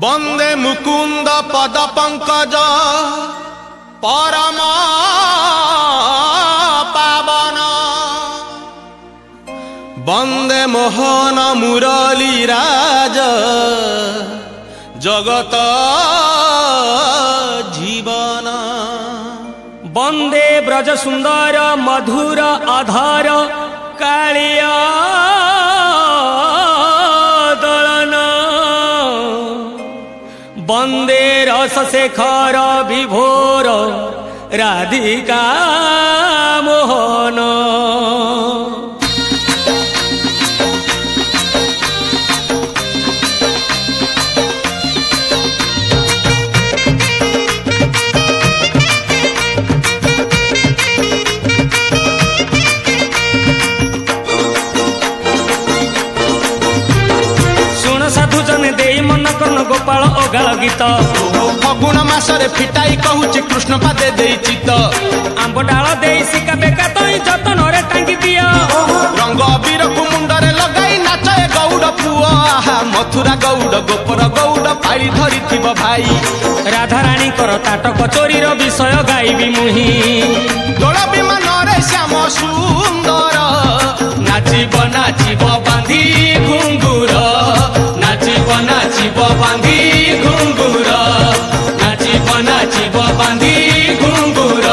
वंदे मुकुंद पद पंकज परम पावन वंदे मोहन मुरली राज जगत जीवन वंदे ब्रज सुंदर मधुर आधार कालिया दलन वंदे रस शेखर विभोर राधिका मोहन मन कर्ण गोपाल अगाल गीत फगुण मासरे फिटाई कहूची कृष्ण पादे देई चित आंब डाल देई सिका बेका तई जतन रे टांगी दिया रंग अबीर को मुंडरे लगाई नाचे गौड़ पुओ आहा मथुरा गौड़ गोपर गौड़ पाई धरी थिब भाई राधा रानी कर ताटक चोरीर विषय गाइबी मुही दोल विमान रे श्याम सुंदर नाचिब नाचिब बांधी घुंगुर नाचिब नाचिब बांधी घुंगुर नाचिब नाचिब बांधी घुंगुर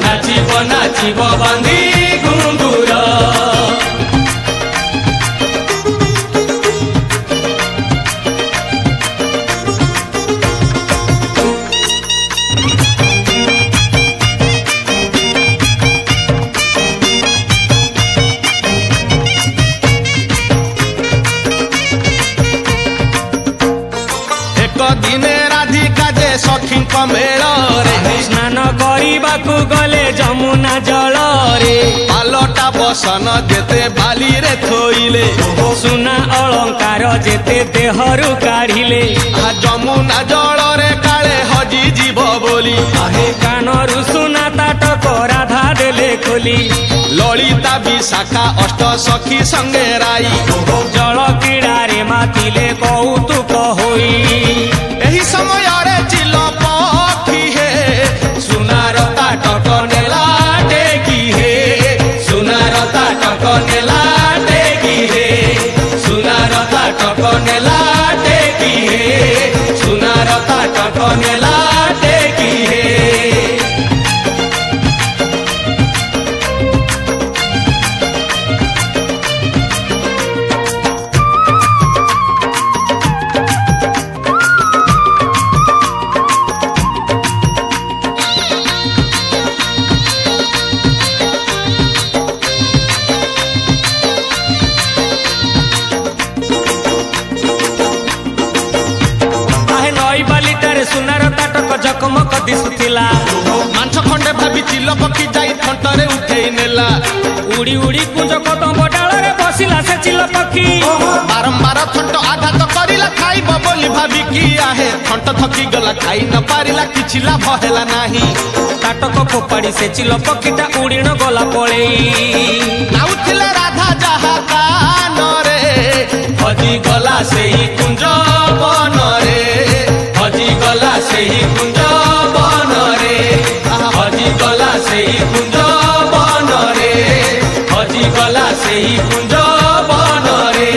नाचिब नाचिब बांधी घुंगुर दिने राधिका जे सखी मेल रे स्नान करने गले जमुना जल रे पालटा बसन जेते बाली रे थोइले सुना अलंकार जेते देहरु काढ़िले जमुना जल रे काले हजी जीव बोली आहे कानरु सुना ताटक राधा देले खोली ललिता विशाखा अष्ट सखी संगे राई जल क्रीड़ा रे मातिले कौतुक होई एही समय रे चिल पखी हे सुनार ताटक नेला टेकी हे सुनार ताटक नेला टेकी हे सुनार ताटक नेला टेकी हे सुनार ताटक नेला टेकी हे सुनार ताटक जकमक दिसुथिला मांछ खंडे भाभी चिल पक्षी जाई थंटरे उठेई नेला उड़ी उड़ी कुंज कदम डाल रे बसिला से चिल पक्षी बारंबार थंट आघात करिला खाइब बोली भाभी की आहे थंट थकी गला खाई न पारिला किछि लाभ हैला नाही ताटक फोपाड़ी से चिल पक्षीटा उड़ीण गला पळेई नाउथिले राधा जहा कान रे हजी गला सेही कुंज बन रे हजी गला सेही कुंज बन रे हजी गला सेही कुंज बन रे हजी गला सेही कुंज बन रे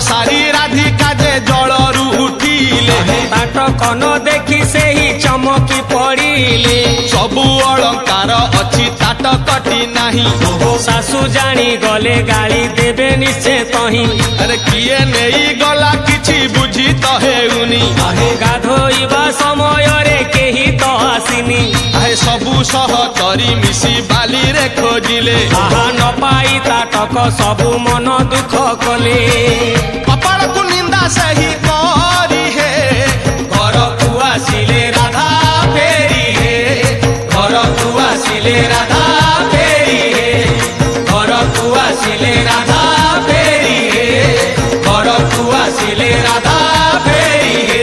सारी राधिका जे जलरू उठिले ताटक न देखी से ही चमकी पड़िले सबु अलंकार अछि ताटकटी नाही सासु जानी गले गाली देबे निश्चय तही अरे किए नेई गला किछि बुझी त हेउनी आहे गाधोइबा समय रे केही त आसिनी आहे सबु सह तरी मिसी बाली रे खोजिले आहा न पाई ताटक सबु मन दुख कले कपाल को निंदा सही करी हे घर को आसिले राधा फेरी हे घर को आसिले राधा फेरी हे घर को ଘରକୁ ଆସିଲେ ରାଧା ଫେରି ହେ, ଘରକୁ ଆସିଲେ ରାଧା ଫେରି ହେ।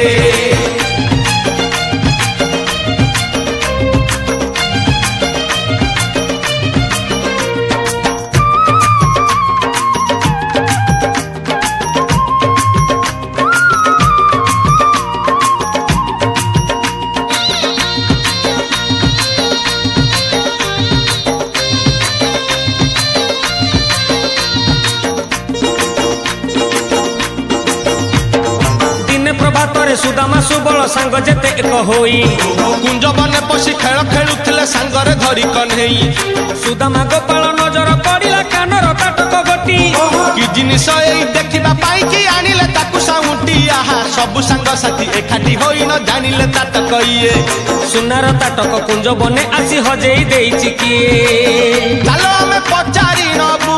ସୁଦାମା ସୁବଳ ସାଙ୍ଗ ଯେତେ ଏକ ହୋଇ କୁଞ୍ଜ ବନେ ପଶି ଖେଳ ଖେଳୁଥିଲେ ସାଙ୍ଗରେ ଧରି କହ୍ନେଇ। ସୁଦାମା ଗୋପାଳ ନଜର ପଡ଼ିଲା କାନର ତାଟକ ଗୋଟି, କି ଜିନିଷ ଏଇ ଦେଖିବା ପାଇଁ କି ଆଣିଲେ ତାକୁ ସାଉଁଟି। ଆହା ସବୁ ସାଙ୍ଗସାଥି ଏକାଠି ହୋଇ ନ ଜାଣିଲେ ତାଟକ ଇଏ। ସୁନାର ତାଟକ କୁଞ୍ଜ ବନେ ଆସି ହଜେଇ ଦେଇଛି କିଏ? ଚାଲ ଆମେ ପଚାରି ନବୁ